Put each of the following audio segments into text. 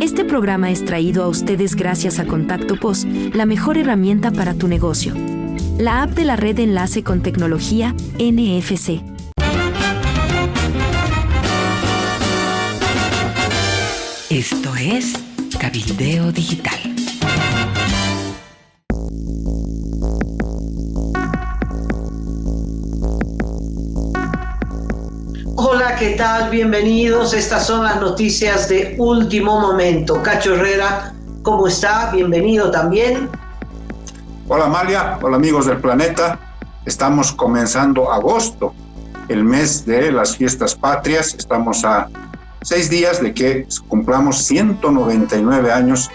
Este programa es traído a ustedes gracias a Contacto POS, la mejor herramienta para tu negocio. La app de la red de enlace con tecnología, NFC. Esto es Cabildeo Digital. Hola, ¿qué tal? Bienvenidos. Estas son las noticias de último momento. Cacho Herrera, ¿cómo está? Bienvenido también. Hola Amalia, hola amigos del planeta. Estamos comenzando agosto, el mes de las fiestas patrias. Estamos a 6 días de que cumplamos 199 años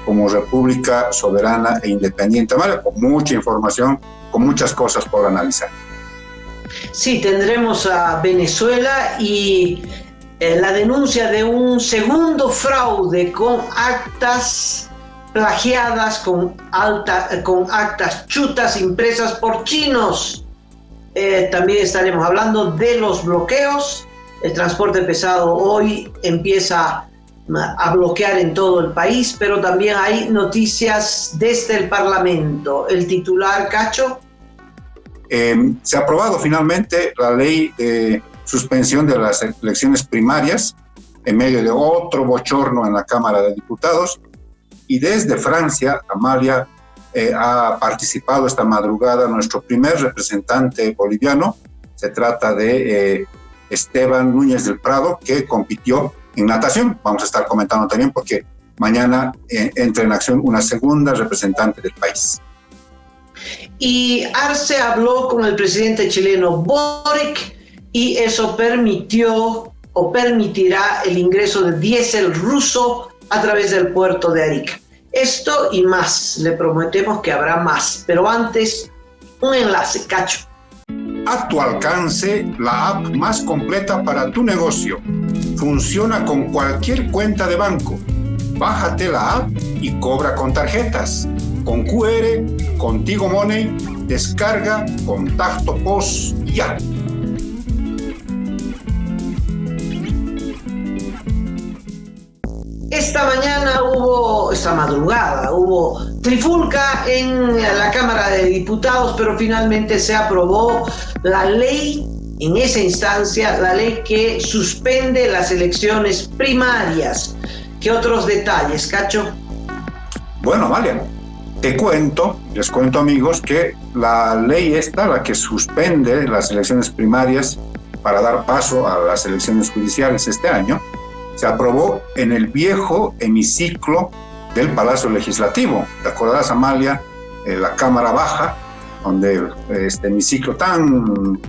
como República Soberana e Independiente. Amalia, con mucha información, con muchas cosas por analizar. Sí, tendremos a Venezuela y la denuncia de un segundo fraude con actas plagiadas, con actas chutas impresas por chinos. También estaremos hablando de los bloqueos. El transporte pesado hoy empieza a bloquear en todo el país, pero también hay noticias desde el Parlamento. El titular, Cacho. Se ha aprobado finalmente la ley de suspensión de las elecciones primarias en medio de otro bochorno en la Cámara de Diputados. Y desde Francia, Amalia, ha participado esta madrugada nuestro primer representante boliviano. Se trata de Esteban Núñez del Prado, que compitió en natación. Vamos a estar comentando también porque mañana entra en acción una segunda representante del país. Y Arce habló con el presidente chileno Boric y eso permitió o permitirá el ingreso de diésel ruso a través del puerto de Arica. Esto y más, le prometemos que habrá más, pero antes, un enlace, Cacho. A tu alcance, la app más completa para tu negocio. Funciona con cualquier cuenta de banco. Bájate la app y cobra con tarjetas. Con QR, Contigo Money, descarga Contacto POS ya. Esta madrugada hubo trifulca en la Cámara de Diputados, pero finalmente se aprobó la ley, en esa instancia, la ley que suspende las elecciones primarias. ¿Qué otros detalles, Cacho? Bueno, Amalia, les cuento amigos que la ley esta, la que suspende las elecciones primarias para dar paso a las elecciones judiciales este año, se aprobó en el viejo hemiciclo del Palacio Legislativo. ¿Te acordarás, Amalia? La Cámara Baja, donde este hemiciclo tan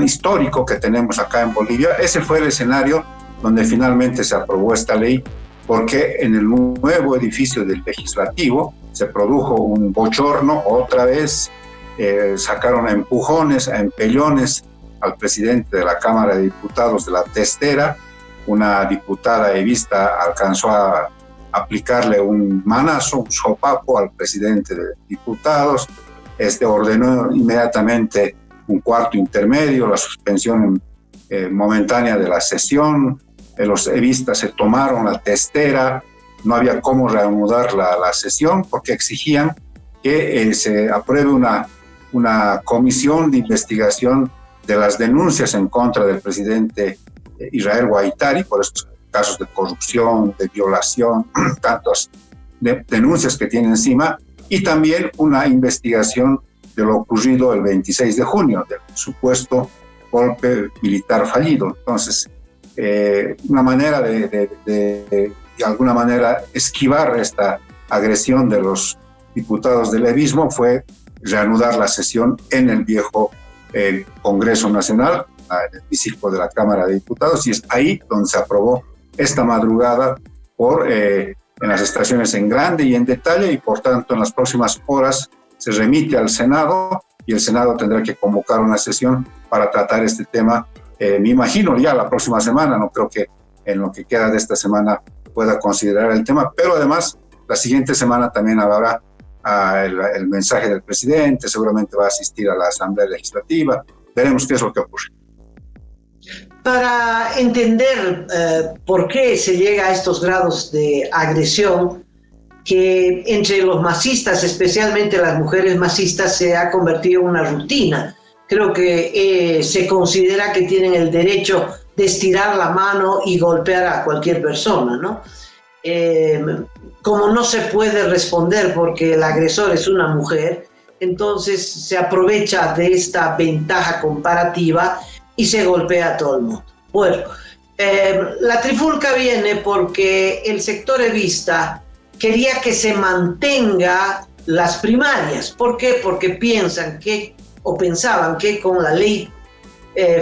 histórico que tenemos acá en Bolivia, ese fue el escenario donde finalmente se aprobó esta ley, porque en el nuevo edificio del Legislativo se produjo un bochorno otra vez, sacaron a empujones, a empellones al presidente de la Cámara de Diputados de la testera. Una diputada evista alcanzó a aplicarle un manazo, un sopapo al presidente de diputados. Ordenó inmediatamente un cuarto intermedio, la suspensión momentánea de la sesión. Los evistas se tomaron la testera, no había cómo reanudar la sesión porque exigían que se apruebe una comisión de investigación de las denuncias en contra del presidente Israel Guaitari por estos casos de corrupción, de violación, tantas denuncias que tiene encima, y también una investigación de lo ocurrido el 26 de junio, del supuesto golpe militar fallido. Entonces, una manera de alguna manera esquivar esta agresión de los diputados del levismo fue reanudar la sesión en el viejo Congreso Nacional, en el hemiciclo de la Cámara de Diputados, y es ahí donde se aprobó esta madrugada en las estaciones en grande y en detalle, y por tanto en las próximas horas se remite al Senado y el Senado tendrá que convocar una sesión para tratar este tema. Me imagino ya la próxima semana, no creo que en lo que queda de esta semana pueda considerar el tema, pero además la siguiente semana también habrá el mensaje del presidente, seguramente va a asistir a la Asamblea Legislativa, veremos qué es lo que ocurre. para entender por qué se llega a estos grados de agresión que entre los masistas, especialmente las mujeres masistas, se ha convertido en una rutina. Creo que se considera que tienen el derecho de estirar la mano y golpear a cualquier persona, ¿no? Como no se puede responder porque el agresor es una mujer, entonces se aprovecha de esta ventaja comparativa y se golpea a todo el mundo. Bueno, la trifulca viene porque el sector evista quería que se mantenga las primarias. ¿Por qué? Porque pensaban que con la ley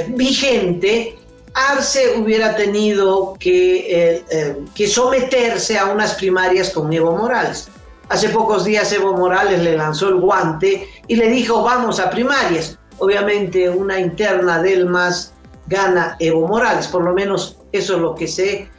vigente, Arce hubiera tenido que someterse a unas primarias con Evo Morales. Hace pocos días Evo Morales le lanzó el guante y le dijo vamos a primarias. Obviamente una interna del MAS gana Evo Morales, por lo menos eso es lo que se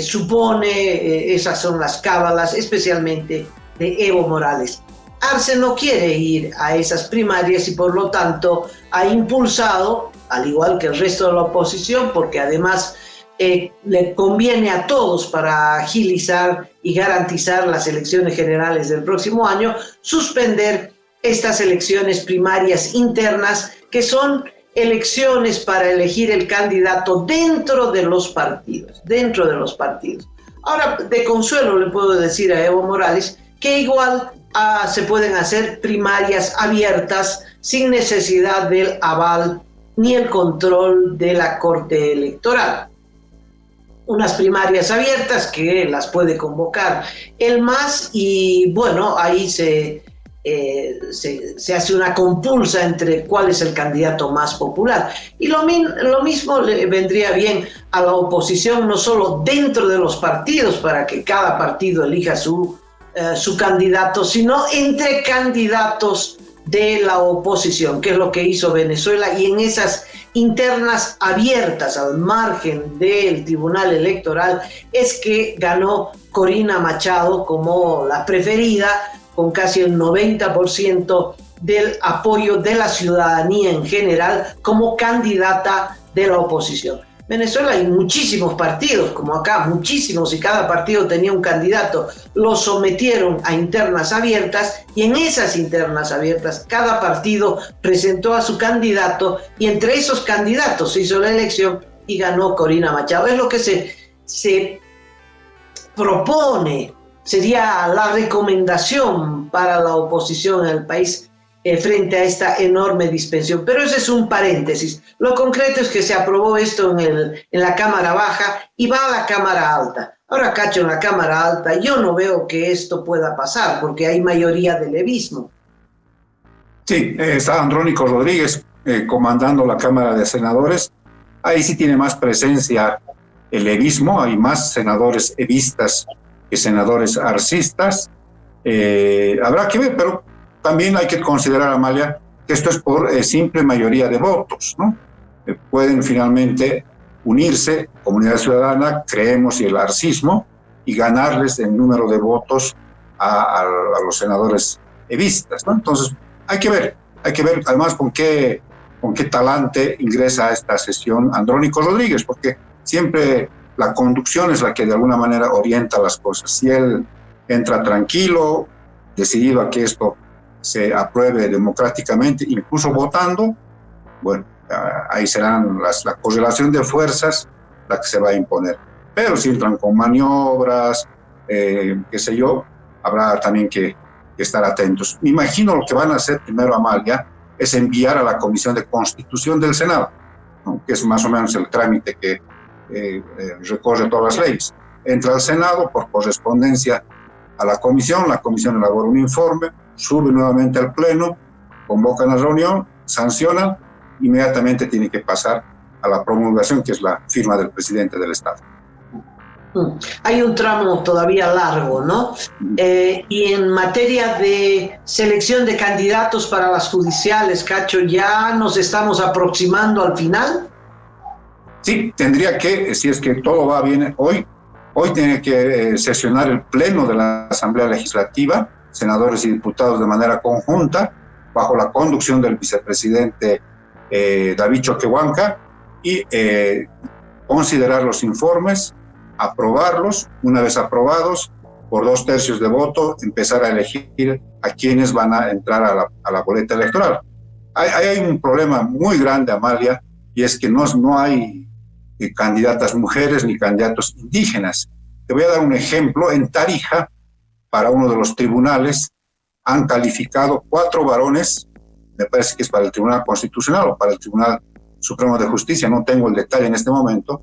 supone, esas son las cábalas, especialmente de Evo Morales. Arce no quiere ir a esas primarias y por lo tanto ha impulsado, al igual que el resto de la oposición, porque además le conviene a todos para agilizar y garantizar las elecciones generales del próximo año, suspender estas elecciones primarias internas, que son elecciones para elegir el candidato dentro de los partidos. Ahora, de consuelo le puedo decir a Evo Morales que igual se pueden hacer primarias abiertas sin necesidad del aval ni el control de la Corte Electoral. Unas primarias abiertas que las puede convocar el MAS y bueno, ahí se hace una compulsa entre cuál es el candidato más popular. Y lo mismo le vendría bien a la oposición, no solo dentro de los partidos para que cada partido elija su candidato, sino entre candidatos de la oposición, que es lo que hizo Venezuela, y en esas internas abiertas al margen del Tribunal Electoral es que ganó Corina Machado como la preferida, con casi el 90% del apoyo de la ciudadanía en general como candidata de la oposición. Venezuela hay muchísimos partidos, como acá, muchísimos, y cada partido tenía un candidato. Los sometieron a internas abiertas y en esas internas abiertas cada partido presentó a su candidato y entre esos candidatos se hizo la elección y ganó Corina Machado. Es lo que se propone, sería la recomendación para la oposición en el país frente a esta enorme dispensión. Pero ese es un paréntesis. Lo concreto es que se aprobó esto en la Cámara Baja y va a la Cámara Alta. Ahora, Cacho, en la Cámara Alta yo no veo que esto pueda pasar porque hay mayoría de levismo. Sí, está Andrónico Rodríguez comandando la Cámara de Senadores. Ahí sí tiene más presencia el levismo, hay más senadores evistas que senadores arcistas. Habrá que ver, pero también hay que considerar, Amalia, que esto es por simple mayoría de votos, ¿no? Pueden finalmente unirse, comunidad ciudadana, creemos, y el arcismo, y ganarles el número de votos a los senadores evistas, ¿no? Entonces, hay que ver además con qué talante ingresa a esta sesión Andrónico Rodríguez, porque siempre la conducción es la que de alguna manera orienta las cosas. Si él entra tranquilo, decidido a que esto se apruebe democráticamente, incluso votando, bueno, ahí serán la correlación de fuerzas la que se va a imponer. Pero si entran con maniobras, qué sé yo, habrá también que estar atentos. Me imagino lo que van a hacer primero, Amalia, es enviar a la Comisión de Constitución del Senado, ¿no? Que es más o menos el trámite que recorre todas las leyes. Entra al Senado por correspondencia a la comisión elabora un informe, sube nuevamente al Pleno, convocan a la reunión, sancionan, inmediatamente tiene que pasar a la promulgación, que es la firma del presidente del Estado. Hay un tramo todavía largo, ¿no? Y en materia de selección de candidatos para las judiciales, Cacho, ¿ya nos estamos aproximando al final? Sí, tendría que, si es que todo va bien hoy tiene que sesionar el Pleno de la Asamblea Legislativa, senadores y diputados de manera conjunta, bajo la conducción del vicepresidente David Choquehuanca, y considerar los informes, aprobarlos. Una vez aprobados, por 2/3 de voto, empezar a elegir a quienes van a entrar a la boleta electoral. Hay un problema muy grande, Amalia, y es que no hay candidatas mujeres ni candidatos indígenas. Te voy a dar un ejemplo. En Tarija, para uno de los tribunales, han calificado 4 varones, me parece que es para el Tribunal Constitucional o para el Tribunal Supremo de Justicia, no tengo el detalle en este momento,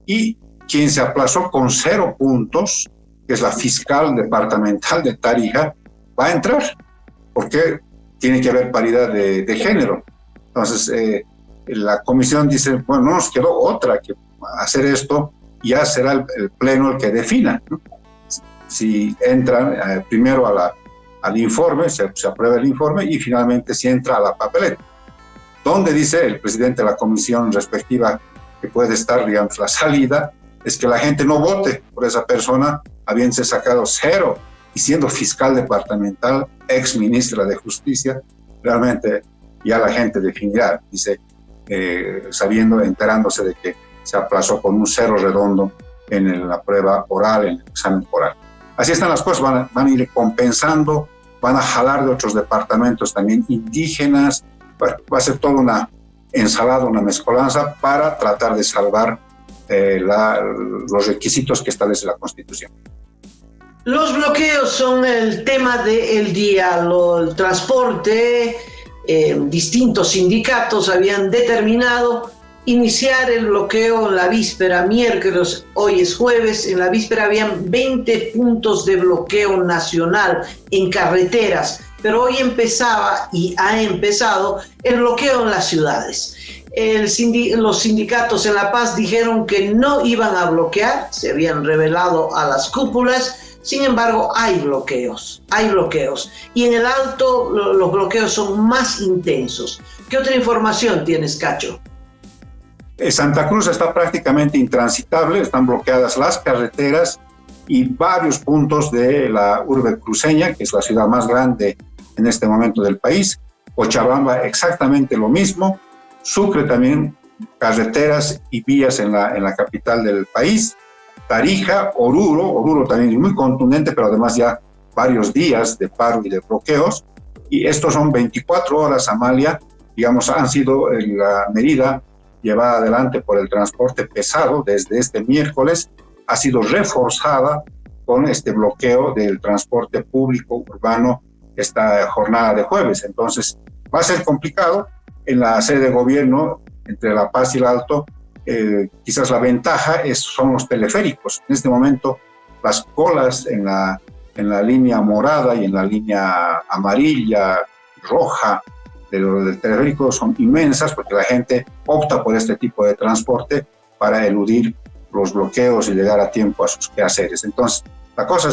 y quien se aplazó con 0 puntos, que es la fiscal departamental de Tarija, va a entrar, porque tiene que haber paridad de género. Entonces, la comisión dice, bueno, no nos quedó otra que hacer esto, ya será el pleno el que defina, ¿no? Si entran primero al informe, se aprueba el informe, y finalmente si entra a la papeleta, donde dice el presidente de la comisión respectiva que puede estar, digamos, la salida, es que la gente no vote por esa persona, habiéndose sacado 0 y siendo fiscal departamental, ex ministra de Justicia. Realmente ya la gente definirá, dice, enterándose de que se aplazó con un 0 redondo en la prueba oral, en el examen oral. Así están las cosas, van a ir compensando, van a jalar de otros departamentos también indígenas, va a ser toda una ensalada, una mezcolanza para tratar de salvar los requisitos que establece la Constitución. Los bloqueos son el tema del día. El transporte, distintos sindicatos habían determinado iniciar el bloqueo en la víspera, miércoles, hoy es jueves. En la víspera habían 20 puntos de bloqueo nacional en carreteras, pero hoy empezaba y ha empezado el bloqueo en las ciudades. Los sindicatos en La Paz dijeron que no iban a bloquear, se habían revelado a las cúpulas. Sin embargo, hay bloqueos. Y en el Alto los bloqueos son más intensos. ¿Qué otra información tienes, Cacho? Santa Cruz está prácticamente intransitable, están bloqueadas las carreteras y varios puntos de la urbe cruceña, que es la ciudad más grande en este momento del país. Cochabamba exactamente lo mismo. Sucre también, carreteras y vías en la capital del país. Tarija, Oruro también es muy contundente, pero además ya varios días de paro y de bloqueos. Y estos son 24 horas, Amalia, digamos, han sido la medida llevada adelante por el transporte pesado desde este miércoles, ha sido reforzada con este bloqueo del transporte público urbano esta jornada de jueves. Entonces, va a ser complicado. En la sede de gobierno, entre La Paz y el Alto, quizás la ventaja son los teleféricos. En este momento, las colas en la línea morada y en la línea amarilla, roja del teleférico son inmensas, porque la gente opta por este tipo de transporte para eludir los bloqueos y llegar a tiempo a sus quehaceres. Entonces, la cosa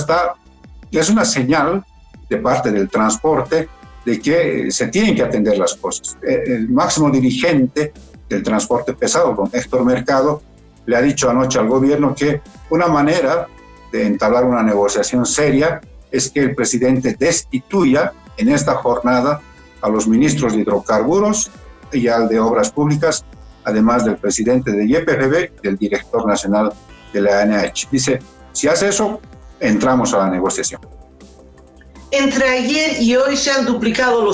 es una señal de parte del transporte de que se tienen que atender las cosas. El máximo dirigente del transporte pesado, don Héctor Mercado, le ha dicho anoche al gobierno que una manera de entablar una negociación seria es que el presidente destituya en esta jornada a los ministros de hidrocarburos y al de obras públicas, además del presidente de YPFB y del director nacional de la ANH. Dice, si hace eso, entramos a la negociación. Entre ayer y hoy se han duplicado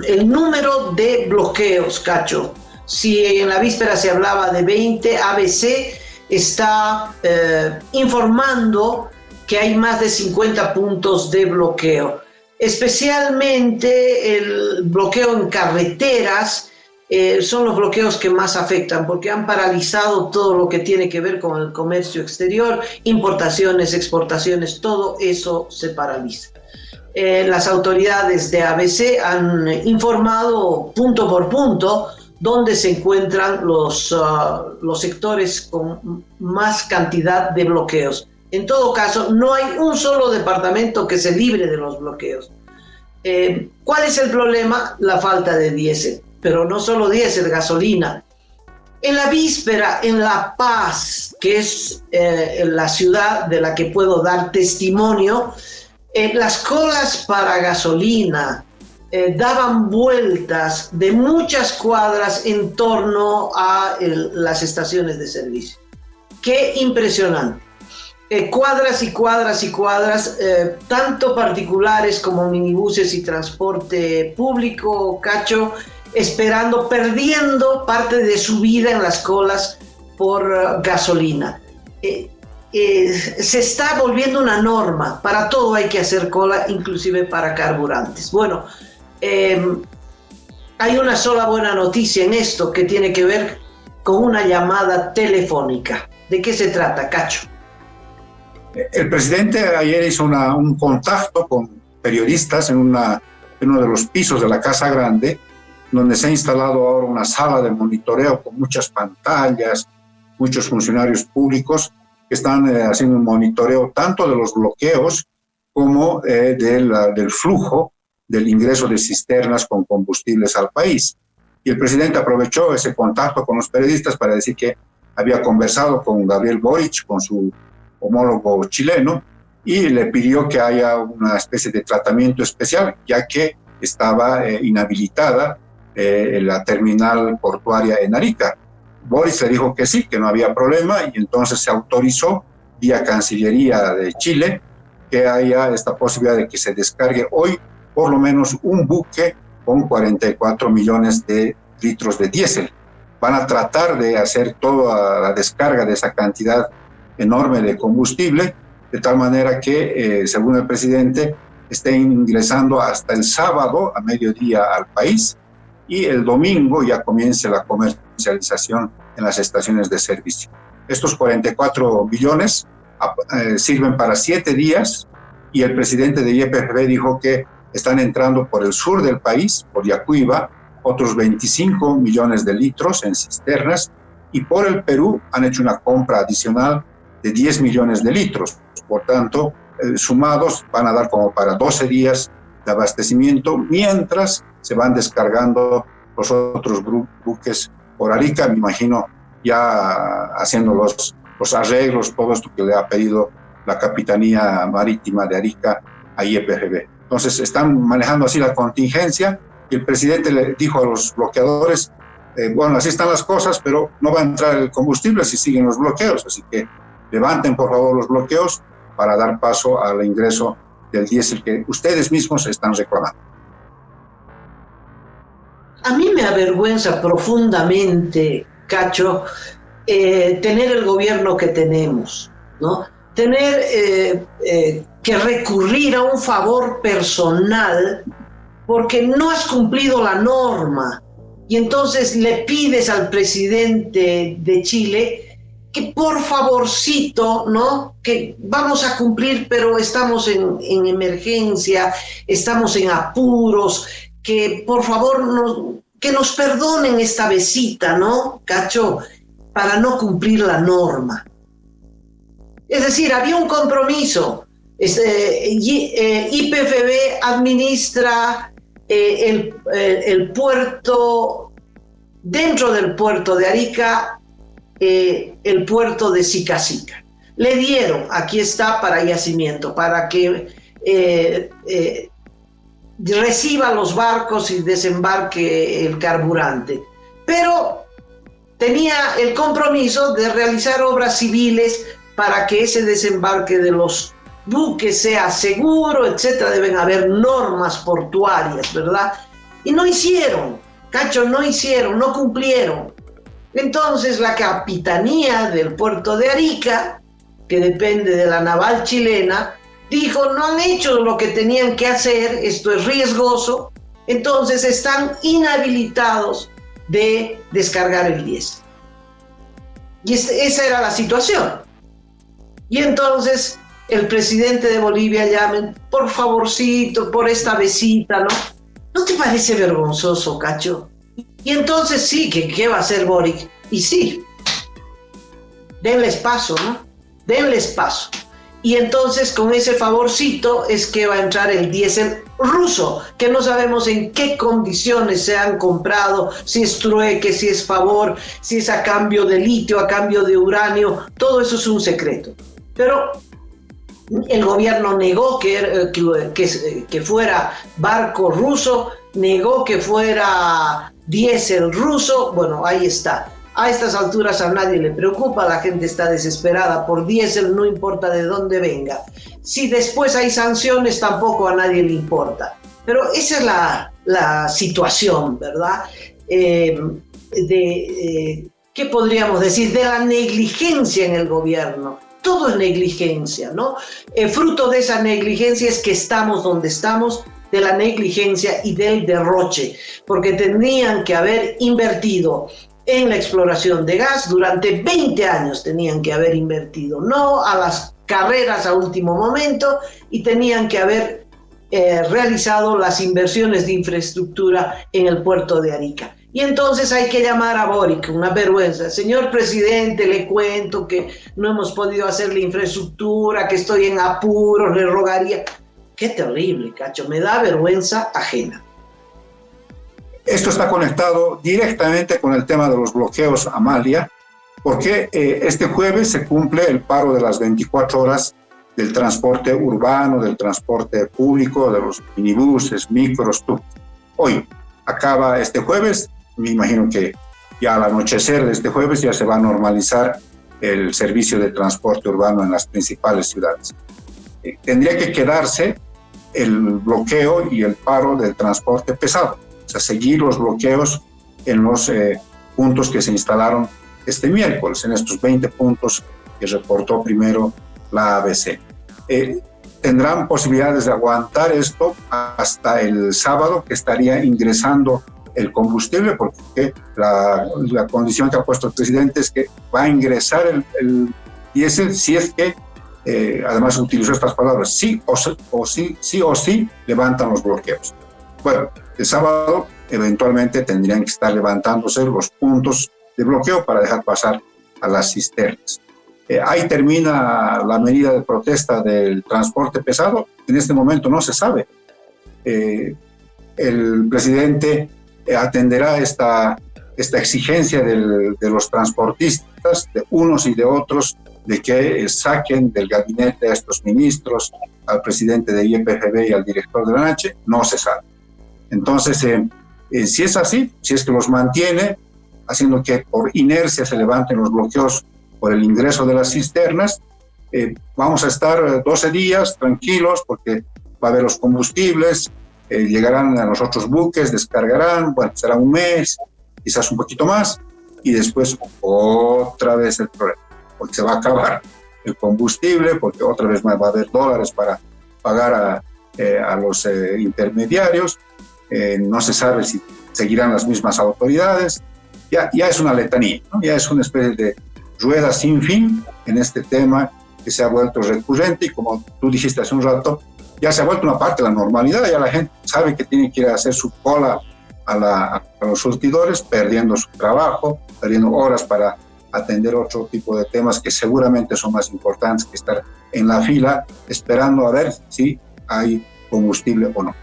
el número de bloqueos, Cacho. Si en la víspera se hablaba de 20, ABC está informando que hay más de 50 puntos de bloqueo. Especialmente el bloqueo en carreteras son los bloqueos que más afectan, porque han paralizado todo lo que tiene que ver con el comercio exterior, importaciones, exportaciones, todo eso se paraliza. Las autoridades de ABC han informado punto por punto dónde se encuentran los sectores con más cantidad de bloqueos. En todo caso, no hay un solo departamento que se libre de los bloqueos. ¿Cuál es el problema? La falta de diésel, pero no solo diésel, gasolina. En la víspera, en La Paz, que es la ciudad de la que puedo dar testimonio, las colas para gasolina daban vueltas de muchas cuadras en torno a las estaciones de servicio. ¡Qué impresionante! Cuadras y cuadras y cuadras, tanto particulares como minibuses y transporte público, Cacho, esperando, perdiendo parte de su vida en las colas por gasolina. Se está volviendo una norma, para todo hay que hacer cola, inclusive para carburantes. Bueno, hay una sola buena noticia en esto que tiene que ver con una llamada telefónica. ¿De qué se trata, Cacho? El presidente ayer hizo un contacto con periodistas en uno de los pisos de la Casa Grande, donde se ha instalado ahora una sala de monitoreo con muchas pantallas, muchos funcionarios públicos que están haciendo un monitoreo tanto de los bloqueos como del flujo del ingreso de cisternas con combustibles al país. Y el presidente aprovechó ese contacto con los periodistas para decir que había conversado con Gabriel Boric, con su homólogo chileno, y le pidió que haya una especie de tratamiento especial, ya que estaba inhabilitada la terminal portuaria en Arica. Boric le dijo que sí, que no había problema, y entonces se autorizó vía Cancillería de Chile que haya esta posibilidad de que se descargue hoy por lo menos un buque con 44 millones de litros de diésel. Van a tratar de hacer toda la descarga de esa cantidad enorme de combustible, de tal manera que, según el presidente, esté ingresando hasta el sábado a mediodía al país, y el domingo ya comience la comercialización en las estaciones de servicio. Estos 44 millones sirven para 7 días, y el presidente de YPF dijo que están entrando por el sur del país, por Yacuiba, otros 25 millones de litros en cisternas, y por el Perú han hecho una compra adicional de 10 millones de litros. Por tanto, sumados van a dar como para 12 días de abastecimiento, mientras se van descargando los otros buques por Arica, me imagino ya haciendo los arreglos, todo esto que le ha pedido la Capitanía Marítima de Arica a YPFB. Entonces están manejando así la contingencia, y el presidente le dijo a los bloqueadores, bueno, así están las cosas, pero no va a entrar el combustible si siguen los bloqueos, así que levanten por favor los bloqueos para dar paso al ingreso del diésel que ustedes mismos están reclamando. A mí me avergüenza profundamente, Cacho, tener el gobierno que tenemos, ¿no? Tener que recurrir a un favor personal porque no has cumplido la norma, y entonces le pides al presidente de Chile que por favorcito, ¿no? Que vamos a cumplir, pero estamos en emergencia, estamos en apuros, que por favor que nos perdonen esta vesita, ¿no, Cacho? Para no cumplir la norma. Es decir, había un compromiso. YPFB administra el puerto, dentro del puerto de Arica, el puerto de Sica Sica. Le dieron, aquí está, para yacimiento, para que reciba los barcos y desembarque el carburante. Pero tenía el compromiso de realizar obras civiles para que ese desembarque de los buques sea seguro, etcétera. Deben haber normas portuarias, ¿verdad? Y no hicieron, Cacho, no cumplieron. Entonces la Capitanía del puerto de Arica, que depende de la naval chilena, dijo, no han hecho lo que tenían que hacer, esto es riesgoso, entonces están inhabilitados de descargar el diésel. Y esa era la situación. Y entonces el presidente de Bolivia llama, por favorcito, por esta besita, ¿no? ¿No te parece vergonzoso, Cacho? Y entonces sí, ¿qué va a hacer Boric? Y sí, denles paso, ¿no? Denles paso. Y entonces con ese favorcito es que va a entrar el diésel ruso, que no sabemos en qué condiciones se han comprado, si es trueque, si es favor, si es a cambio de litio, a cambio de uranio, todo eso es un secreto. Pero El gobierno negó que fuera barco ruso, negó que fuera diésel ruso. Bueno, ahí está. A estas alturas a nadie le preocupa, la gente está desesperada por diésel, no importa de dónde venga. Si después hay sanciones, tampoco a nadie le importa. Pero esa es la situación, ¿verdad? ¿Qué podríamos decir? De la negligencia en el gobierno. Todo es negligencia, ¿no? Fruto de esa negligencia es que estamos donde estamos, de la negligencia y del derroche, porque tenían que haber invertido en la exploración de gas, durante 20 años tenían que haber invertido, no a las carreras a último momento, y tenían que haber realizado las inversiones de infraestructura en el puerto de Arica. Y entonces hay que llamar a Boric, una vergüenza. Señor presidente, le cuento que no hemos podido hacer la infraestructura, que estoy en apuros, le rogaría. Qué terrible, Cacho, me da vergüenza ajena. Esto está conectado directamente con el tema de los bloqueos, Amalia, porque este jueves se cumple el paro de las 24 horas del transporte urbano, del transporte público, de los minibuses, micros. Hoy acaba este jueves, me imagino que ya al anochecer de este jueves ya se va a normalizar el servicio de transporte urbano en las principales ciudades. Tendría que quedarse el bloqueo y el paro del transporte pesado, o sea, seguir los bloqueos en los puntos que se instalaron este miércoles, en estos 20 puntos que reportó primero la ABC. Tendrán posibilidades de aguantar esto hasta el sábado, que estaría ingresando el combustible, porque la condición que ha puesto el presidente es que va a ingresar el diésel si es que, además utilizó estas palabras, sí o sí levantan los bloqueos. Bueno, el sábado eventualmente tendrían que estar levantándose los puntos de bloqueo para dejar pasar a las cisternas. Ahí termina la medida de protesta del transporte pesado. En este momento no se sabe. El presidente atenderá esta exigencia de los transportistas, de unos y de otros, de que saquen del gabinete a estos ministros, al presidente de IEPFB y al director de la ANACH. No se sabe. Entonces, si es así, si es que los mantiene, haciendo que por inercia se levanten los bloqueos por el ingreso de las cisternas, vamos a estar 12 días tranquilos, porque va a haber los combustibles, llegarán a los otros buques, descargarán, bueno, será un mes, quizás un poquito más, y después otra vez el problema, porque se va a acabar el combustible, porque otra vez va a haber dólares para pagar a los intermediarios, no se sabe si seguirán las mismas autoridades, ya es una letanía, ¿no? Ya es una especie de rueda sin fin en este tema que se ha vuelto recurrente, y como tú dijiste hace un rato, ya se ha vuelto una parte de la normalidad. Ya la gente sabe que tiene que ir a hacer su cola a los surtidores, perdiendo su trabajo, perdiendo horas para atender otro tipo de temas que seguramente son más importantes que estar en la fila esperando a ver si hay combustible o no.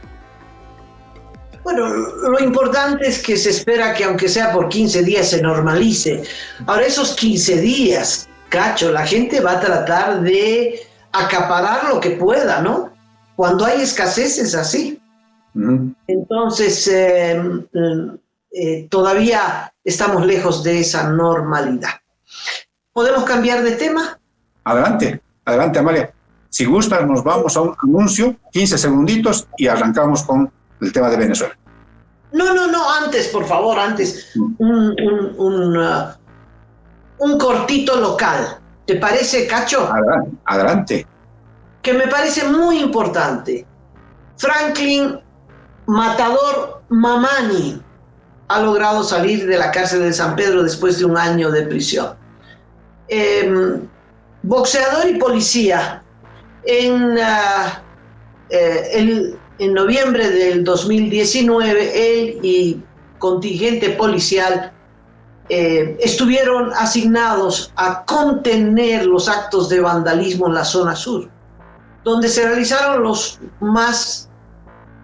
Bueno, lo importante es que se espera que aunque sea por 15 días se normalice. Ahora, esos 15 días, Cacho, la gente va a tratar de acaparar lo que pueda, ¿no? Cuando hay escasez es así. Uh-huh. Entonces, todavía estamos lejos de esa normalidad. ¿Podemos cambiar de tema? Adelante, Amalia. Si gustas, nos vamos a un anuncio, 15 segunditos, y arrancamos con el tema de Venezuela. No, antes, por favor, un cortito local. ¿Te parece, Cacho? Adelante. Que me parece muy importante. Franklin Matador Mamani ha logrado salir de la cárcel de San Pedro después de un año de prisión. Boxeador y policía. En noviembre del 2019, él y contingente policial estuvieron asignados a contener los actos de vandalismo en la zona sur, donde se realizaron los más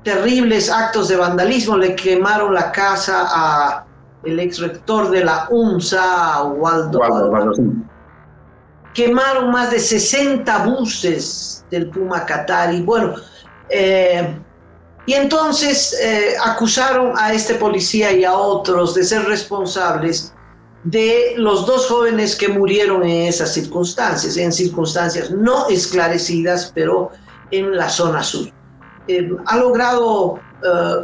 terribles actos de vandalismo. Le quemaron la casa al ex rector de la UNSA, Waldo. quemaron más de 60 buses del Puma Qatari. Bueno, y entonces acusaron a este policía y a otros de ser responsables de los 2 jóvenes que murieron en esas circunstancias, en circunstancias no esclarecidas, pero en la zona sur. Ha logrado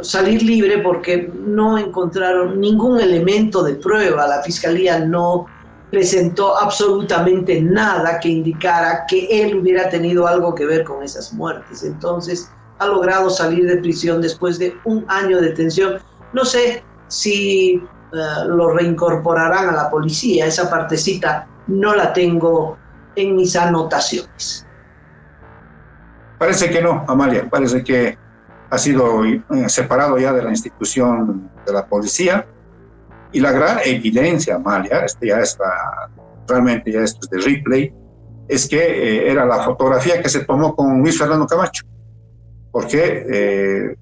salir libre porque no encontraron ningún elemento de prueba. La fiscalía no presentó absolutamente nada que indicara que él hubiera tenido algo que ver con esas muertes. Entonces ha logrado salir de prisión después de 1 año de detención. No sé si lo reincorporarán a la policía. Esa partecita no la tengo en mis anotaciones. Parece que no, Amalia, parece que ha sido separado ya de la institución de la policía. Y la gran evidencia, Amalia, realmente ya esto es de replay, es que era la fotografía que se tomó con Luis Fernando Camacho, porque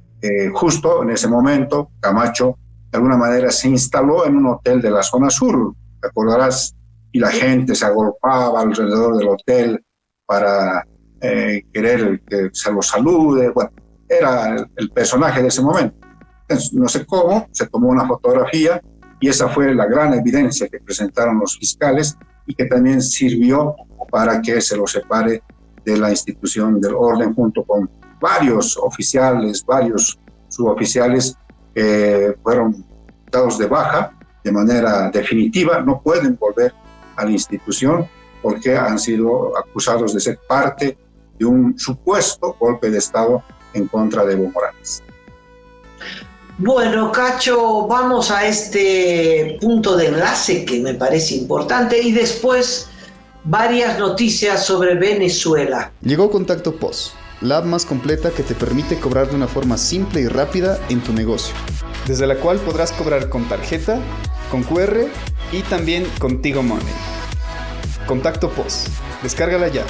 justo en ese momento Camacho de alguna manera se instaló en un hotel de la zona sur, ¿te acordarás? Y la gente se agolpaba alrededor del hotel para querer que se lo salude. Bueno, era el personaje de ese momento. Entonces, no sé cómo, se tomó una fotografía y esa fue la gran evidencia que presentaron los fiscales y que también sirvió para que se lo separe de la institución del orden, junto con varios oficiales, varios suboficiales que fueron dados de baja de manera definitiva, no pueden volver a la institución porque han sido acusados de ser parte de un supuesto golpe de Estado en contra de Evo Morales. Bueno, Cacho, vamos a este punto de enlace que me parece importante y después varias noticias sobre Venezuela. Llegó Contacto POS, la app más completa que te permite cobrar de una forma simple y rápida en tu negocio, desde la cual podrás cobrar con tarjeta, con QR y también con Tigo Money. Contacto POS, descárgala ya.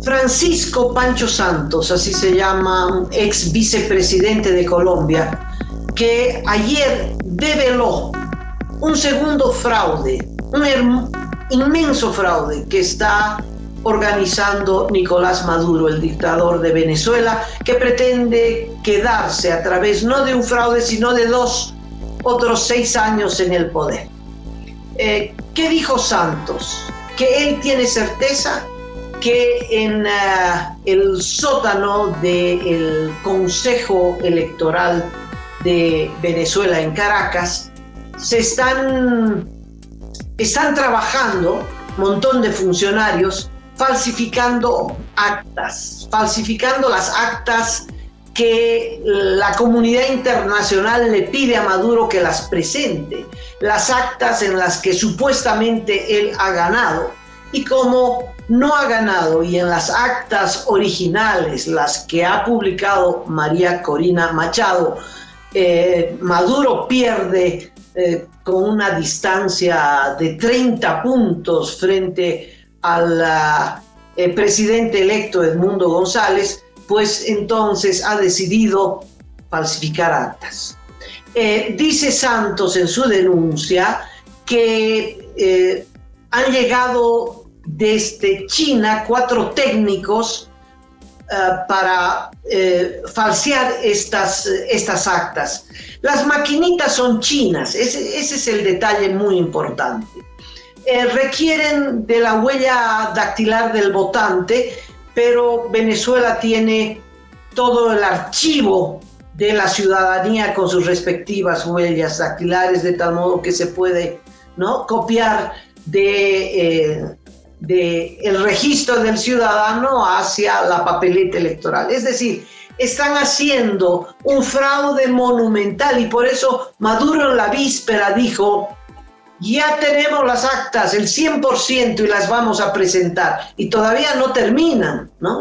Francisco Pancho Santos, así se llama, ex vicepresidente de Colombia, que ayer develó un segundo fraude, un inmenso fraude que está organizando Nicolás Maduro, el dictador de Venezuela, que pretende quedarse a través no de un fraude, sino de otros 6 años en el poder. ¿Qué dijo Santos? Que él tiene certeza que en el sótano del Consejo Electoral de Venezuela en Caracas están trabajando un montón de funcionarios falsificando las actas que la comunidad internacional le pide a Maduro que las presente, las actas en las que supuestamente él ha ganado. Y como no ha ganado, y en las actas originales, las que ha publicado María Corina Machado, Maduro pierde con una distancia de 30 puntos frente al presidente electo Edmundo González, pues entonces ha decidido falsificar actas. Dice Santos en su denuncia que han llegado desde China 4 técnicos para falsear estas actas. Las maquinitas son chinas, ese es el detalle muy importante. Requieren de la huella dactilar del votante, pero Venezuela tiene todo el archivo de la ciudadanía con sus respectivas huellas dactilares, de tal modo que se puede, ¿no?, copiar de el registro del ciudadano hacia la papeleta electoral. Es decir, están haciendo un fraude monumental y por eso Maduro en la víspera dijo: ya tenemos las actas, el 100%, y las vamos a presentar. Y todavía no terminan, ¿no?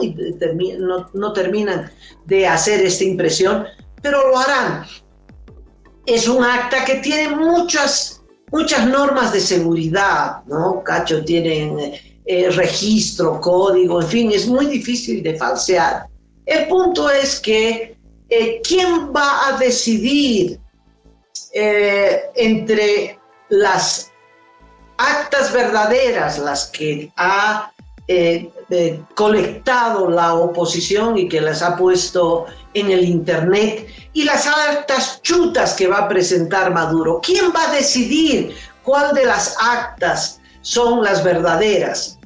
No terminan de hacer esta impresión, pero lo harán. Es un acta que tiene muchas normas de seguridad, ¿no? Cacho, tienen registro, código, en fin, es muy difícil de falsear. El punto es que ¿quién va a decidir entre las actas verdaderas las que ha colectado la oposición y que las ha puesto en el internet, y las actas chutas que va a presentar Maduro. ¿Quién va a decidir cuál de las actas son las verdaderas?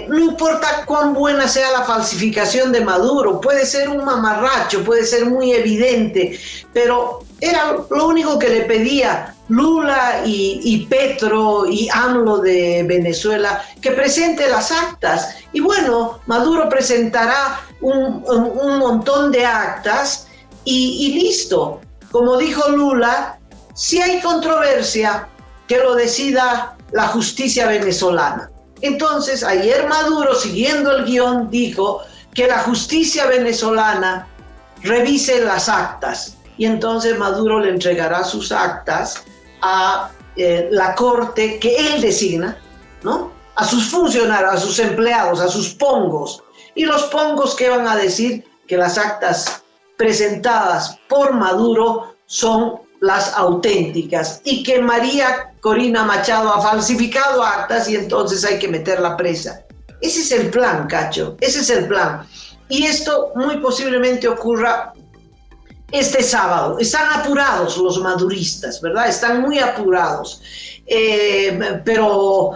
No importa cuán buena sea la falsificación de Maduro, puede ser un mamarracho, puede ser muy evidente, pero era lo único que le pedía Lula y Petro y AMLO de Venezuela, que presente las actas. Y bueno, Maduro presentará un montón de actas y listo. Como dijo Lula, si hay controversia, que lo decida la justicia venezolana. Entonces, ayer Maduro, siguiendo el guión, dijo que la justicia venezolana revise las actas. Y entonces Maduro le entregará sus actas a la corte que él designa, ¿no? A sus funcionarios, a sus empleados, a sus pongos. Y los pongos que van a decir que las actas presentadas por Maduro son las auténticas y que María Corina Machado ha falsificado actas y entonces hay que meterla presa. Ese es el plan, Cacho, ese es el plan. Y esto muy posiblemente ocurra este sábado. Están apurados los maduristas, ¿verdad? Están muy apurados. Pero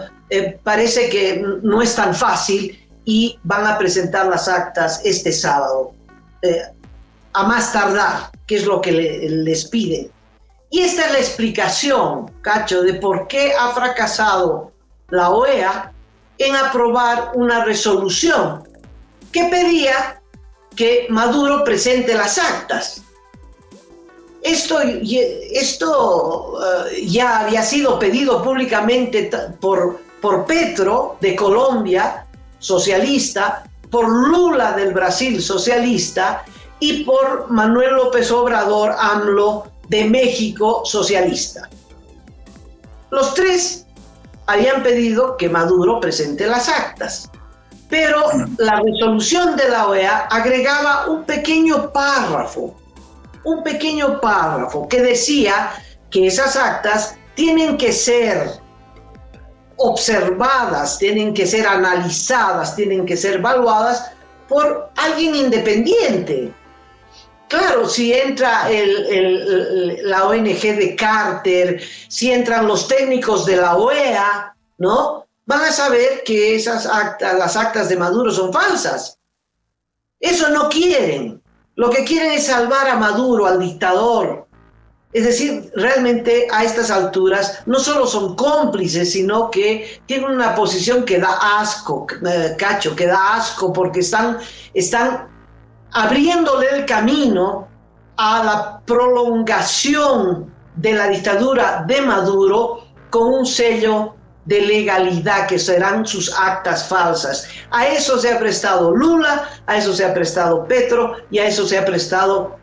parece que no es tan fácil y van a presentar las actas este sábado. A más tardar, que es lo que les piden. Y esta es la explicación, Cacho, de por qué ha fracasado la OEA en aprobar una resolución que pedía que Maduro presente las actas. Esto ya había sido pedido públicamente por Petro de Colombia, socialista, por Lula del Brasil, socialista, y por Manuel López Obrador, AMLO, de México, socialista. Los tres habían pedido que Maduro presente las actas, pero la resolución de la OEA agregaba un pequeño párrafo que decía que esas actas tienen que ser observadas, tienen que ser analizadas, tienen que ser evaluadas por alguien independiente. Claro, si entra la ONG de Carter, si entran los técnicos de la OEA, ¿no? Van a saber que esas actas, las actas de Maduro son falsas. Eso no quieren. Lo que quieren es salvar a Maduro, al dictador. Es decir, realmente a estas alturas no solo son cómplices, sino que tienen una posición que da asco, Cacho, que da asco porque están abriéndole el camino a la prolongación de la dictadura de Maduro con un sello de legalidad que serán sus actas falsas. A eso se ha prestado Lula, a eso se ha prestado Petro y a eso se ha prestado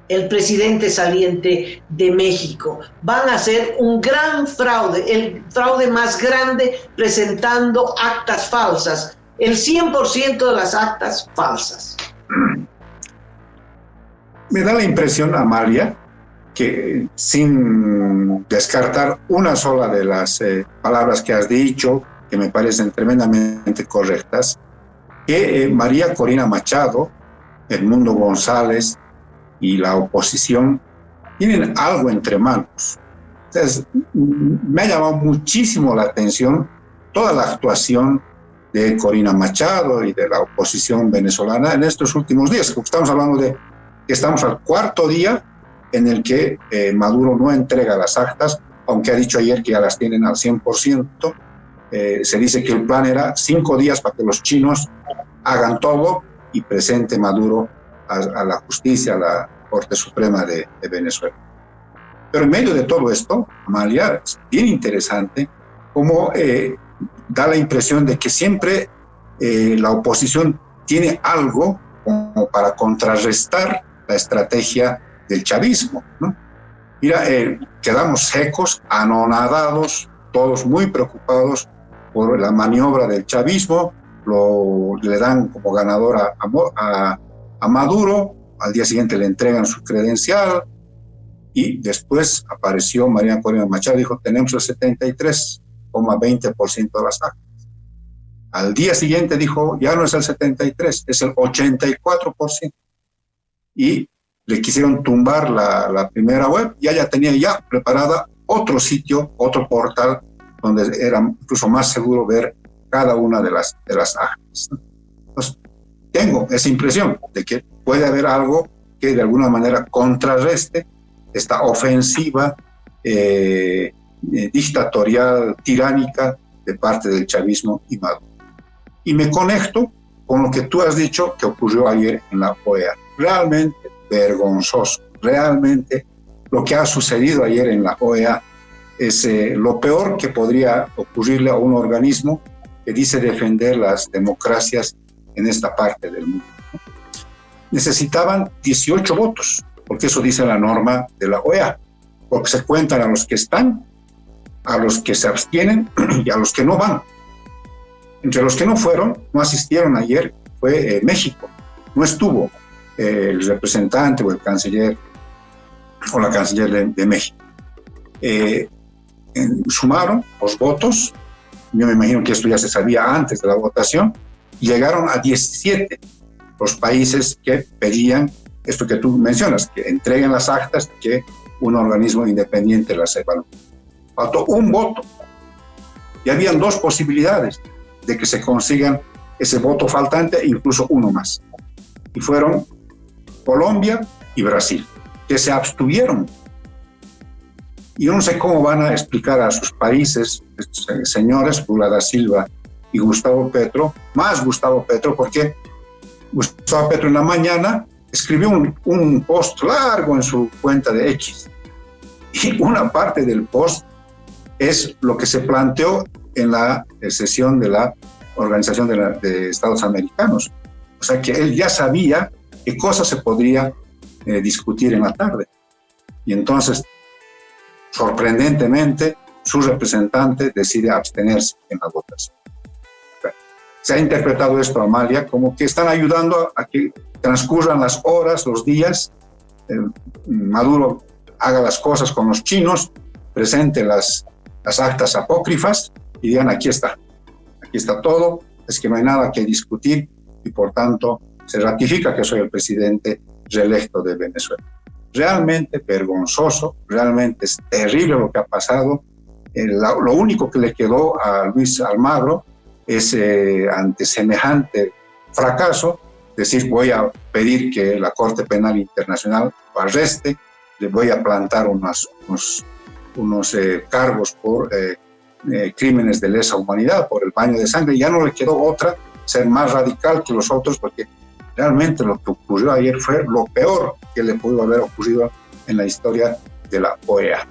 el presidente saliente de México. Van a hacer un gran fraude, el fraude más grande, presentando actas falsas, el 100% de las actas falsas. Me da la impresión, Amalia, que sin descartar una sola de las palabras que has dicho, que me parecen tremendamente correctas, que María Corina Machado, Edmundo González y la oposición tienen algo entre manos. Entonces, me ha llamado muchísimo la atención toda la actuación de Corina Machado y de la oposición venezolana en estos últimos días. Estamos hablando de que estamos al cuarto día en el que Maduro no entrega las actas, aunque ha dicho ayer que ya las tienen al 100%. Se dice que el plan era 5 días para que los chinos hagan todo y presente Maduro a la justicia, a la Corte Suprema de Venezuela. Pero en medio de todo esto, Amalia, es bien interesante cómo da la impresión de que siempre la oposición tiene algo como para contrarrestar la estrategia del chavismo, ¿no? Mira, quedamos secos, anonadados, todos muy preocupados por la maniobra del chavismo, le dan como ganador a Maduro, al día siguiente le entregan su credencial y después apareció María Corina Machado y dijo, tenemos el 73% 77,20% de las actas. Al día siguiente dijo, ya no es el 73%, es el 84%. Y le quisieron tumbar la primera web, y ella tenía ya preparada otro sitio, otro portal, donde era incluso más seguro ver cada una de las actas. Entonces, tengo esa impresión de que puede haber algo que de alguna manera contrarreste esta ofensiva dictatorial, tiránica de parte del chavismo y Maduro. Y me conecto con lo que tú has dicho que ocurrió ayer en la OEA. Realmente vergonzoso, realmente lo que ha sucedido ayer en la OEA es lo peor que podría ocurrirle a un organismo que dice defender las democracias en esta parte del mundo. Necesitaban 18 votos, porque eso dice la norma de la OEA, porque se cuentan a los que están, a los que se abstienen y a los que no van. Entre los que no fueron, no asistieron ayer, fue México. No estuvo el representante o el canciller o la canciller de México. Sumaron los votos, yo me imagino que esto ya se sabía antes de la votación, y llegaron a 17 los países que pedían esto que tú mencionas, que entreguen las actas, que un organismo independiente las evalúe. Faltó un voto y habían dos posibilidades de que se consigan ese voto faltante e incluso uno más. Y fueron Colombia y Brasil, que se abstuvieron. Y yo no sé cómo van a explicar a sus países, estos señores, Lula da Silva y Gustavo Petro, más Gustavo Petro, porque Gustavo Petro en la mañana escribió un post largo en su cuenta de X. Y una parte del post es lo que se planteó en la sesión de la Organización de Estados Americanos. O sea que él ya sabía qué cosas se podría discutir en la tarde. Y entonces, sorprendentemente, su representante decide abstenerse en la votación. Se ha interpretado esto, Amalia, como que están ayudando a que transcurran las horas, los días, Maduro haga las cosas con los chinos, presente las actas apócrifas y digan, aquí está todo, es que no hay nada que discutir y por tanto se ratifica que soy el presidente reelecto de Venezuela. Realmente vergonzoso, realmente es terrible lo que ha pasado. Lo único que le quedó a Luis Almagro es ante semejante fracaso decir, voy a pedir que la Corte Penal Internacional lo arreste, le voy a plantar unos cargos por crímenes de lesa humanidad, por el baño de sangre. Ya no le quedó otra, ser más radical que los otros, porque realmente lo que ocurrió ayer fue lo peor que le pudo haber ocurrido en la historia de la OEA.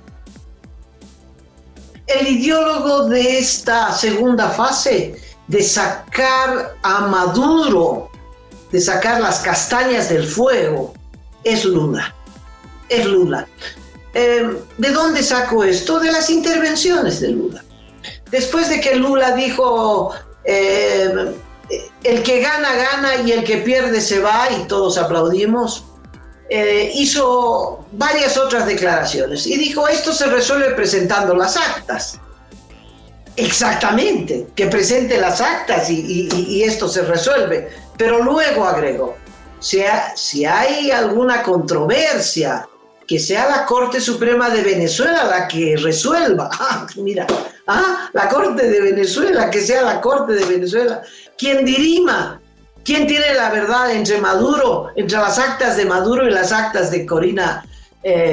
El ideólogo de esta segunda fase de sacar a Maduro, de sacar las castañas del fuego, es Lula. Es Lula. ¿De dónde saco esto? De las intervenciones de Lula. Después de que Lula dijo, el que gana, gana y el que pierde se va, y todos aplaudimos, hizo varias otras declaraciones y dijo, esto se resuelve presentando las actas. Exactamente, que presente las actas y esto se resuelve. Pero luego agregó, si hay alguna controversia, que sea la Corte Suprema de Venezuela la que resuelva. La Corte de Venezuela, que sea la Corte de Venezuela quien dirima, quién tiene la verdad entre las actas de Maduro y las actas de Corina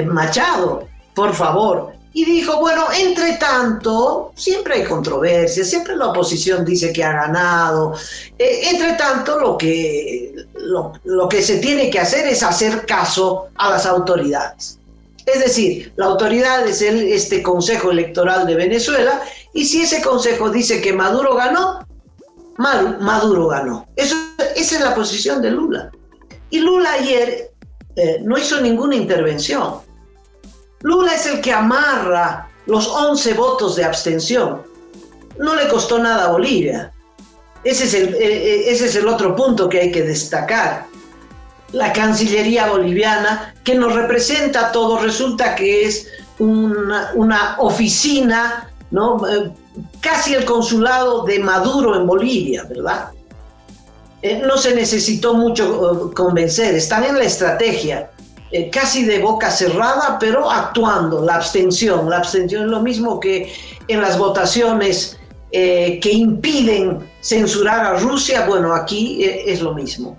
Machado, por favor. Y dijo, bueno, entre tanto, siempre hay controversia, siempre la oposición dice que ha ganado. Entre tanto, lo que se tiene que hacer es hacer caso a las autoridades. Es decir, la autoridad es este Consejo Electoral de Venezuela, y si ese consejo dice que Maduro ganó, Maduro ganó. Esa es la posición de Lula. Y Lula ayer no hizo ninguna intervención. Lula es el que amarra los 11 votos de abstención. No le costó nada a Bolivia. Ese es el otro punto que hay que destacar. La Cancillería boliviana, que nos representa a todos, resulta que es una oficina, ¿no?, casi el consulado de Maduro en Bolivia, ¿verdad? No se necesitó mucho convencer, están en la estrategia, casi de boca cerrada, pero actuando. La abstención es lo mismo que en las votaciones que impiden censurar a Rusia. Bueno, aquí es lo mismo.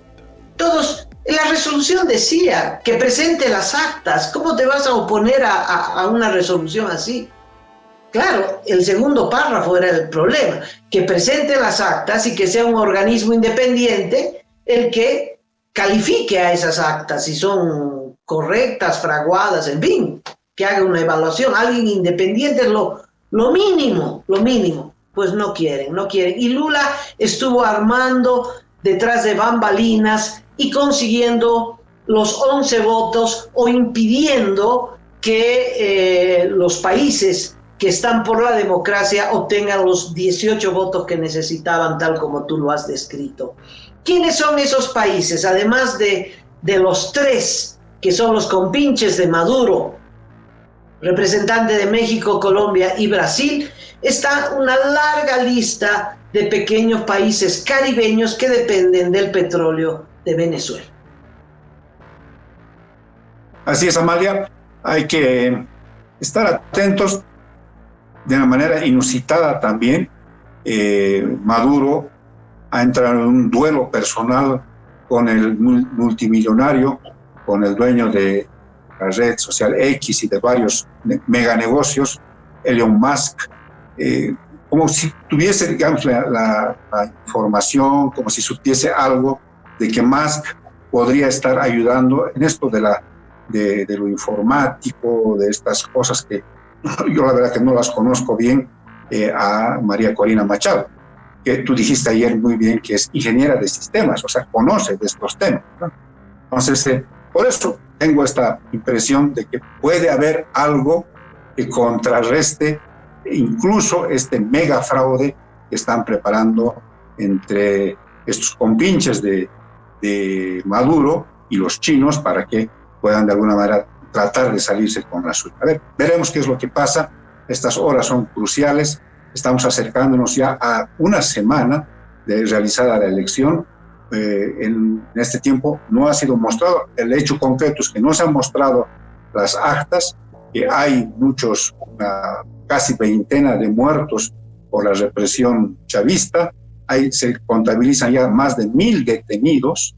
La resolución decía que presente las actas. ¿Cómo te vas a oponer a una resolución así? Claro, el segundo párrafo era el problema, que presente las actas y que sea un organismo independiente el que califique a esas actas, si son correctas, fraguadas, en fin, que haga una evaluación. Alguien independiente es lo mínimo, pues no quieren. Y Lula estuvo armando detrás de bambalinas y consiguiendo los 11 votos o impidiendo que los países que están por la democracia obtengan los 18 votos que necesitaban, tal como tú lo has descrito. ¿Quiénes son esos países? Además de los 3 que son los compinches de Maduro, representante de México, Colombia y Brasil, está una larga lista de pequeños países caribeños que dependen del petróleo de Venezuela. Así es, Amalia, hay que estar atentos. De una manera inusitada también, Maduro ha entrado en un duelo personal con el multimillonario, con el dueño de la red social X y de varios meganegocios, Elon Musk, como si tuviese, digamos, la información, como si supiese algo de que Musk podría estar ayudando en esto de lo informático, de estas cosas que yo la verdad que no las conozco bien, a María Corina Machado, que tú dijiste ayer muy bien que es ingeniera de sistemas, o sea, conoce de estos temas, ¿no? Entonces, por eso tengo esta impresión de que puede haber algo que contrarreste incluso este mega fraude que están preparando entre estos compinches de Maduro y los chinos para que puedan de alguna manera tratar de salirse con la suya. A ver, veremos qué es lo que pasa. Estas horas son cruciales. Estamos acercándonos ya a una semana de realizada la elección. En este tiempo no ha sido mostrado. El hecho concreto es que no se han mostrado las actas, que hay una casi veintena de muertos por la represión chavista. Se contabilizan ya más de 1,000 detenidos.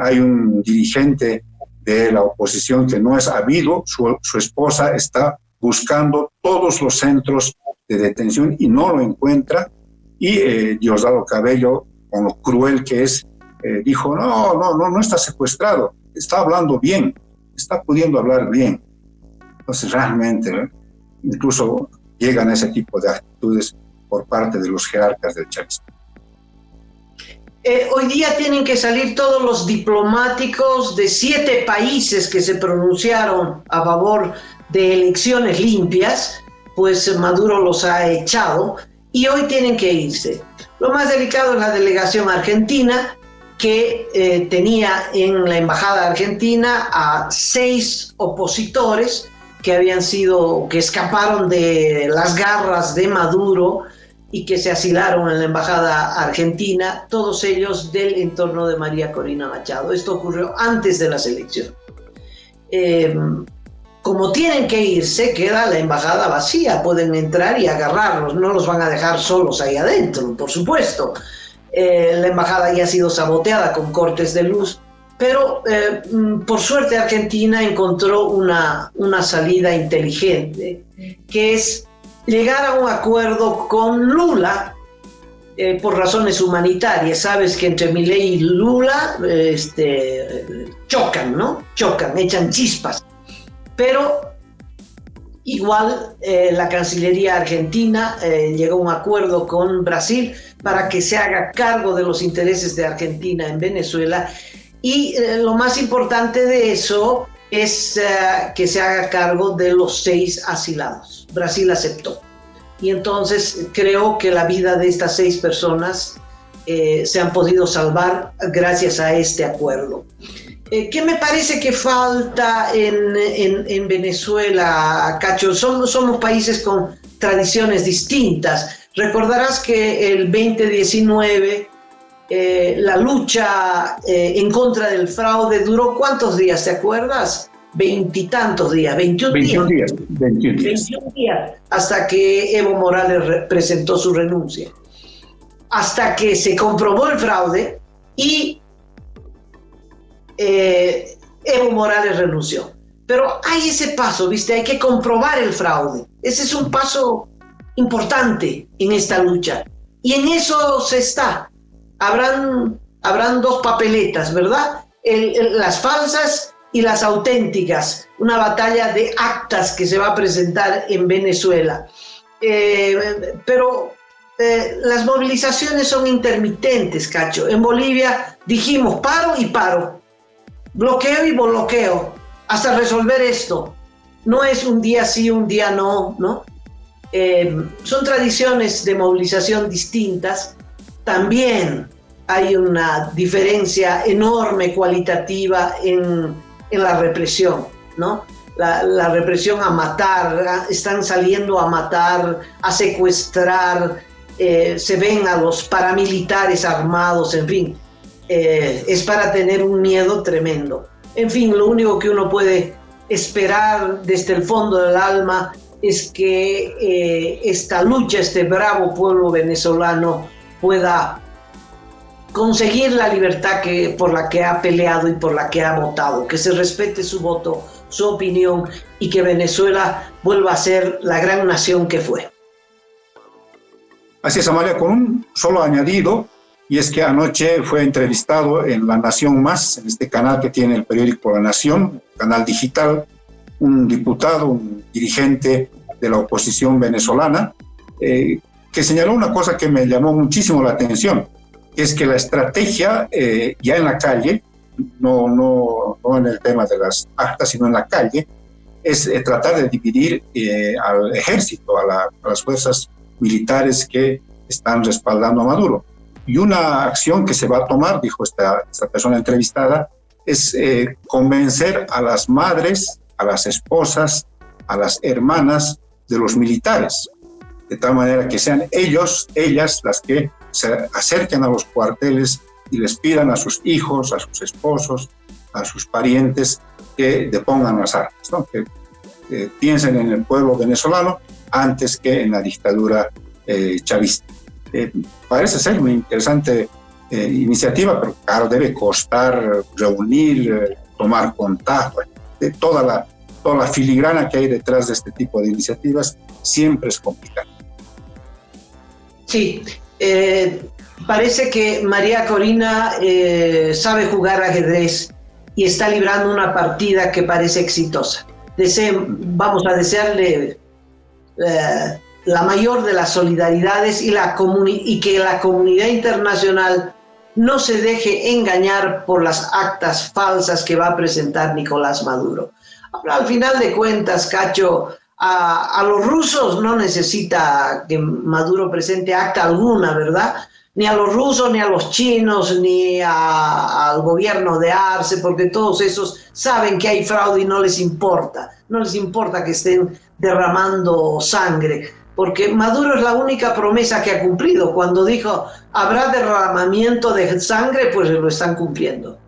Hay un dirigente de la oposición que no es habido, su esposa está buscando todos los centros de detención y no lo encuentra, y Diosdado Cabello, con lo cruel que es, dijo, no está secuestrado, está hablando bien, está pudiendo hablar bien. Entonces realmente, incluso llegan a ese tipo de actitudes por parte de los jerarcas del chavismo. Hoy día tienen que salir todos los diplomáticos de 7 países que se pronunciaron a favor de elecciones limpias, pues Maduro los ha echado y hoy tienen que irse. Lo más delicado es la delegación argentina, que tenía en la embajada argentina a 6 opositores que escaparon de las garras de Maduro y que se asilaron en la embajada argentina, todos ellos del entorno de María Corina Machado. Esto ocurrió antes de las elecciones. Como tienen que irse, queda la embajada vacía, pueden entrar y agarrarlos, no los van a dejar solos ahí adentro, por supuesto. La embajada ya ha sido saboteada con cortes de luz, pero por suerte Argentina encontró una salida inteligente, que es llegar a un acuerdo con Lula por razones humanitarias. Sabes que entre Milei y Lula chocan, ¿no? Chocan, echan chispas. Pero igual la Cancillería argentina llegó a un acuerdo con Brasil para que se haga cargo de los intereses de Argentina en Venezuela, y lo más importante de eso es que se haga cargo de los 6 asilados. Brasil aceptó. Y entonces creo que la vida de estas 6 personas se han podido salvar gracias a este acuerdo. ¿Qué me parece que falta en Venezuela, Cacho? Somos países con tradiciones distintas. Recordarás que el 2019 la lucha en contra del fraude duró ¿cuántos días? ¿Te acuerdas? 20 y tantos días, 21 días. 21 días, hasta que Evo Morales presentó su renuncia. Hasta que se comprobó el fraude y Evo Morales renunció. Pero hay ese paso, ¿viste? Hay que comprobar el fraude. Ese es un paso importante en esta lucha. Y en eso se está. Habrán dos papeletas, ¿verdad? Las falsas y las auténticas. Una batalla de actas que se va a presentar en Venezuela. Pero las movilizaciones son intermitentes, Cacho. En Bolivia dijimos paro y paro. Bloqueo y bloqueo. Hasta resolver esto. No es un día sí, un día no, ¿no? Son tradiciones de movilización distintas. También hay una diferencia enorme cualitativa en la represión, ¿no? La represión a matar, están saliendo a matar, a secuestrar, se ven a los paramilitares armados, en fin, es para tener un miedo tremendo. En fin, lo único que uno puede esperar desde el fondo del alma es que esta lucha, este bravo pueblo venezolano pueda conseguir la libertad por la que ha peleado y por la que ha votado, que se respete su voto, su opinión y que Venezuela vuelva a ser la gran nación que fue. Así es, Amalia, con un solo añadido, y es que anoche fue entrevistado en La Nación Más, en este canal que tiene el periódico La Nación, canal digital, un diputado, un dirigente de la oposición venezolana, que señaló una cosa que me llamó muchísimo la atención, que es que la estrategia ya en la calle, no en el tema de las actas, sino en la calle, es tratar de dividir al ejército, a las fuerzas militares que están respaldando a Maduro. Y una acción que se va a tomar, dijo esta persona entrevistada, es convencer a las madres, a las esposas, a las hermanas de los militares, de tal manera que sean ellas las que se acerquen a los cuarteles y les pidan a sus hijos, a sus esposos, a sus parientes que depongan las armas, ¿no? Que piensen en el pueblo venezolano antes que en la dictadura chavista. Parece ser una interesante iniciativa, pero claro, debe costar reunir, tomar contacto. Toda la filigrana que hay detrás de este tipo de iniciativas siempre es complicada. Sí, parece que María Corina sabe jugar ajedrez y está librando una partida que parece exitosa. Vamos a desearle la mayor de las solidaridades y que la comunidad internacional no se deje engañar por las actas falsas que va a presentar Nicolás Maduro. Ahora, al final de cuentas, Cacho, a los rusos no necesita que Maduro presente acta alguna, ¿verdad? Ni a los rusos, ni a los chinos, ni al gobierno de Arce, porque todos esos saben que hay fraude y no les importa que estén derramando sangre, porque Maduro es la única promesa que ha cumplido. Cuando dijo habrá derramamiento de sangre, pues lo están cumpliendo.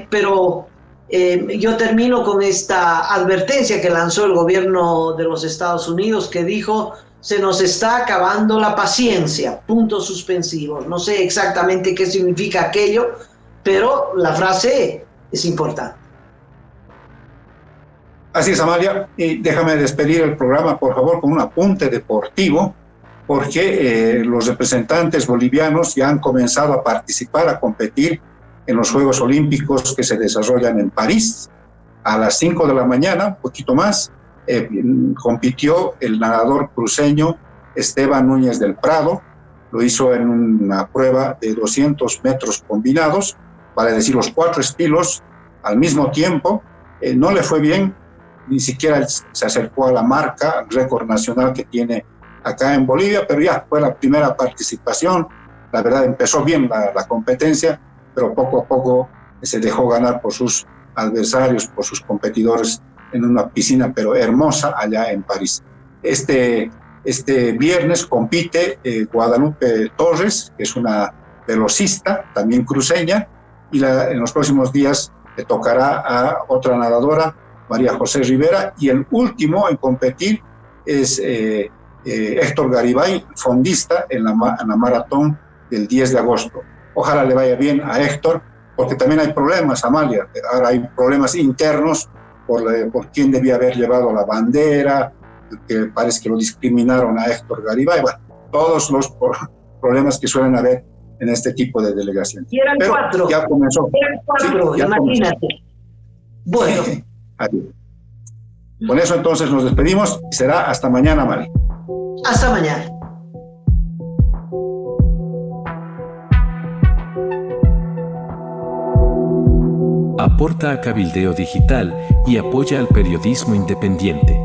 Pero yo termino con esta advertencia que lanzó el gobierno de los Estados Unidos, que dijo: se nos está acabando la paciencia, puntos suspensivos. No sé exactamente qué significa aquello, pero la frase es importante. Así es, Amalia, y déjame despedir el programa, por favor, con un apunte deportivo, porque los representantes bolivianos ya han comenzado a participar, a competir en los Juegos Olímpicos que se desarrollan en París. A las 5 de la mañana, un poquito más, compitió el nadador cruceño Esteban Núñez del Prado. Lo hizo en una prueba de 200 metros combinados, vale decir los 4 estilos al mismo tiempo. No le fue bien, ni siquiera se acercó a la marca, al récord nacional que tiene acá en Bolivia, pero ya fue la primera participación. La verdad, empezó bien la competencia, pero poco a poco se dejó ganar por sus adversarios, por sus competidores, en una piscina pero hermosa allá en París. Este Este viernes compite Guadalupe Torres, que es una velocista, también cruceña, y en los próximos días le tocará a otra nadadora, María José Rivera, y el último en competir es Héctor Garibay, fondista en la maratón del 10 de agosto. Ojalá le vaya bien a Héctor, porque también hay problemas, Amalia. Ahora hay problemas internos por quién debía haber llevado la bandera, que parece que lo discriminaron a Héctor Garibay. Bueno, todos los problemas que suelen haber en este tipo de delegaciones. Y eran 4. Ya comenzó. Eran 4, sí, imagínate. Comenzó. Bueno. Con eso entonces nos despedimos y será hasta mañana, Mari. Hasta mañana. Aporta a Cabildeo Digital y apoya al periodismo independiente.